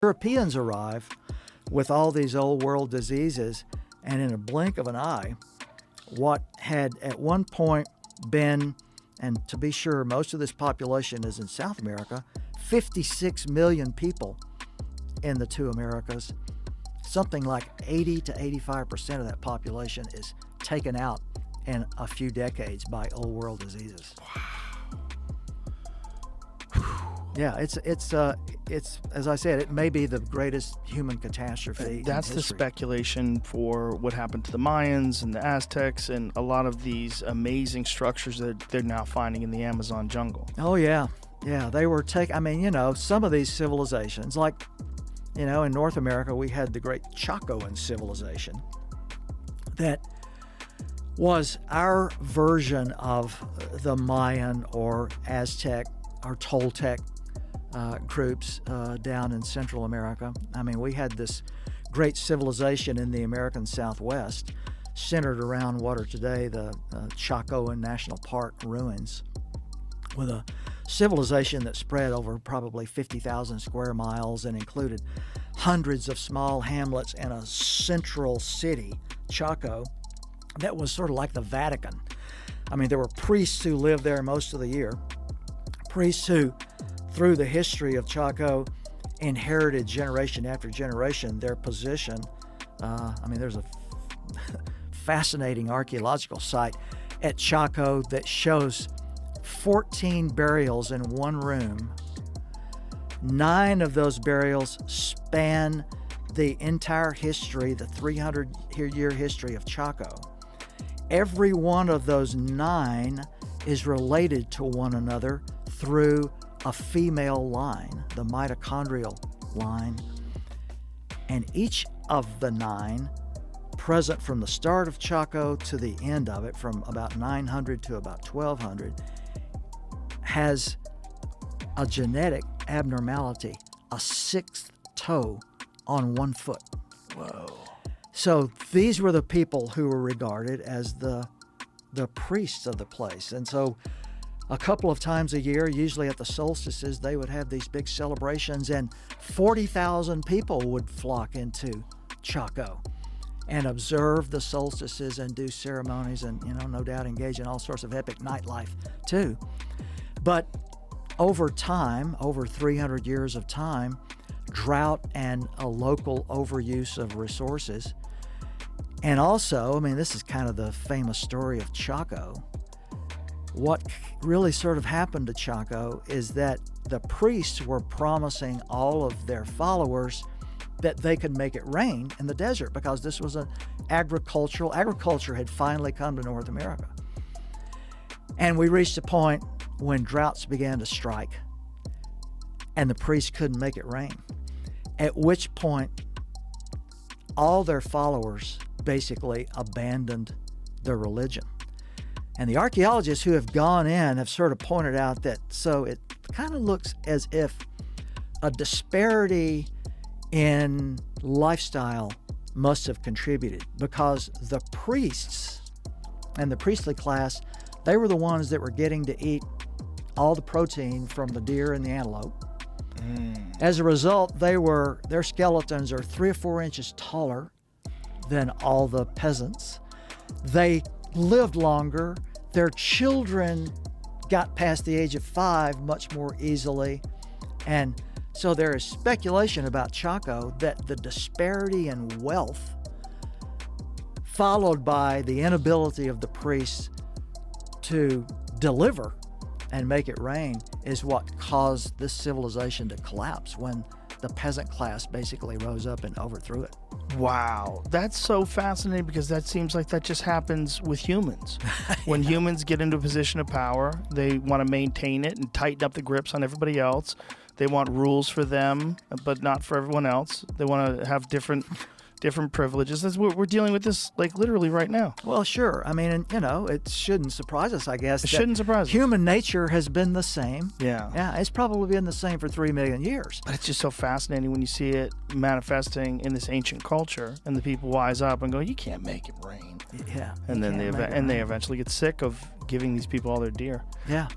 Europeans arrive with all these old world diseases, and in a blink of an eye, what had at one point been, and to be sure, most of this population is in South America, 56 million people in the two Americas. Something like 80 to 85% of that population is taken out in a few decades by old world diseases. Wow. Yeah, it's as I said, it may be the greatest human catastrophe. That's in the history. Speculation for what happened to the Mayans and the Aztecs and a lot of these amazing structures that they're now finding in the Amazon jungle. Oh yeah, they were some of these civilizations, like, in North America we had the great Chacoan civilization that was our version of the Mayan or Aztec or Toltec groups down in Central America. I mean, we had this great civilization in the American Southwest centered around what are today the Chaco National Park ruins, with a civilization that spread over probably 50,000 square miles and included hundreds of small hamlets and a central city, Chaco, that was sort of like the Vatican. I mean, there were priests who lived there most of the year, priests who, through the history of Chaco, inherited generation after generation their position. There's a fascinating archaeological site at Chaco that shows 14 burials in one room. 9 of those burials span the entire history, the 300-year history of Chaco. Every one of those 9 is related to one another through a female line, the mitochondrial line. And each of the 9, present from the start of Chaco to the end of it, from about 900 to about 1200, has a genetic abnormality, a 6th toe on one foot. Whoa. So these were the people who were regarded as the priests of the place. And so a couple of times a year, usually at the solstices, they would have these big celebrations, and 40,000 people would flock into Chaco and observe the solstices and do ceremonies and, no doubt engage in all sorts of epic nightlife too. But over time, over 300 years of time, drought and a local overuse of resources, and also, this is kind of the famous story of Chaco. What really sort of happened to Chaco is that the priests were promising all of their followers that they could make it rain in the desert, because this was agriculture had finally come to North America. And we reached a point when droughts began to strike and the priests couldn't make it rain, at which point all their followers basically abandoned their religion. And the archaeologists who have gone in have sort of pointed out that, so it kind of looks as if a disparity in lifestyle must have contributed, because the priests and the priestly class, they were the ones that were getting to eat all the protein from the deer and the antelope. As a result, their skeletons are 3 or 4 inches taller than all the peasants. They lived longer. Their children got past the age of 5 much more easily. And so there is speculation about Chaco that the disparity in wealth, followed by the inability of the priests to deliver and make it rain, is what caused this civilization to collapse when the peasant class basically rose up and overthrew it. Wow, that's so fascinating, because that seems like that just happens with humans. When humans get into a position of power, they want to maintain it and tighten up the grips on everybody else. They want rules for them, but not for everyone else. They want to have different different privileges. We're dealing with this like literally right now. Well, sure. I mean, and, you know, it shouldn't surprise us, I guess. It shouldn't surprise us. Human nature has been the same. Yeah. Yeah, it's probably been the same for 3 million years. But it's just so fascinating when you see it manifesting in this ancient culture, and the people wise up and go, "You can't make it rain." Yeah. And then they eventually get sick of giving these people all their deer. Yeah.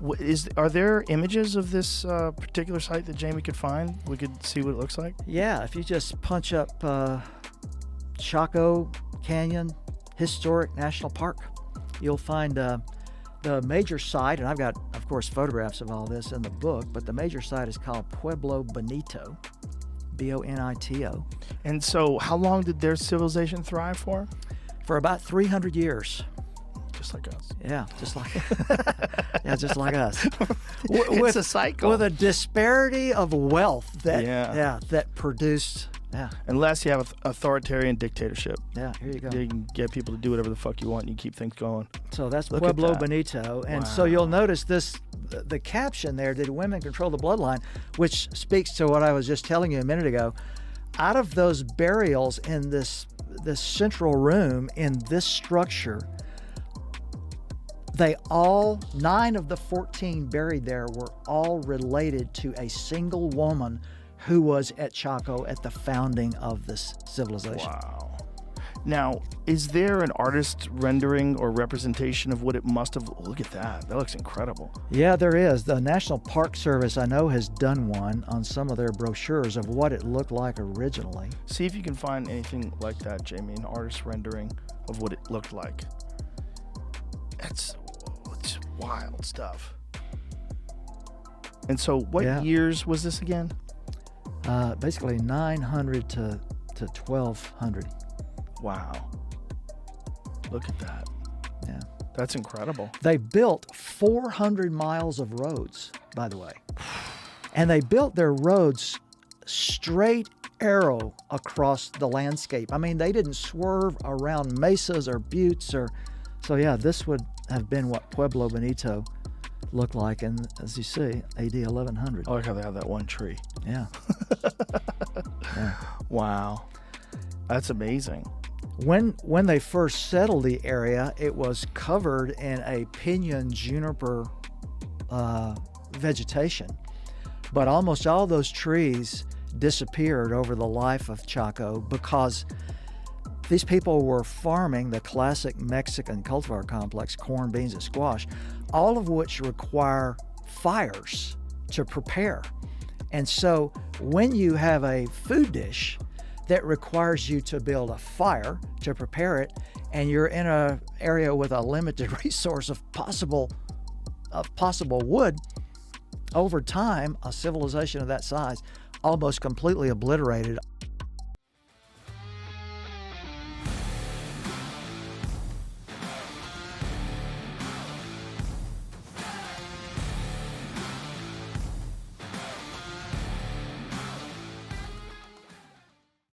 Are there images of this particular site that Jamie could find? We could see what it looks like. Yeah, if you just punch up Chaco Canyon Historic National Park, you'll find the major site, and I've got, of course, photographs of all this in the book, but the major site is called Pueblo Bonito, Bonito. And so how long did their civilization thrive for? For about 300 years. Just like us. Yeah, just like just like us. It's a cycle. With a disparity of wealth that that produced. Yeah. Unless you have authoritarian dictatorship. Yeah, here you go. You can get people to do whatever the fuck you want and you keep things going. So that's Pueblo Bonito. And so you'll notice the caption there, "Did women control the bloodline?" which speaks to what I was just telling you a minute ago. Out of those burials in this central room in this structure, 9 of the 14 buried there were all related to a single woman who was at Chaco at the founding of this civilization. Wow. Now, is there an artist rendering or representation of what it must have? Look at that. That looks incredible. Yeah, there is. The National Park Service, I know, has done one on some of their brochures of what it looked like originally. See if you can find anything like that, Jamie, an artist rendering of what it looked like. It's wild stuff. And so what years was this again? Basically 900 to 1200. Wow. Look at that. Yeah. That's incredible. They built 400 miles of roads, by the way. And they built their roads straight arrow across the landscape. I mean, they didn't swerve around mesas or buttes so yeah, this would have been what Pueblo Bonito looked like, and as you see, AD 1100. I like how they have that one tree. Yeah. Yeah. Wow. That's amazing. When they first settled the area, it was covered in a pinyon juniper vegetation. But almost all those trees disappeared over the life of Chaco because these people were farming the classic Mexican cultivar complex, corn, beans, and squash, all of which require fires to prepare. And so when you have a food dish that requires you to build a fire to prepare it, and you're in an area with a limited resource of possible wood, over time, a civilization of that size almost completely obliterated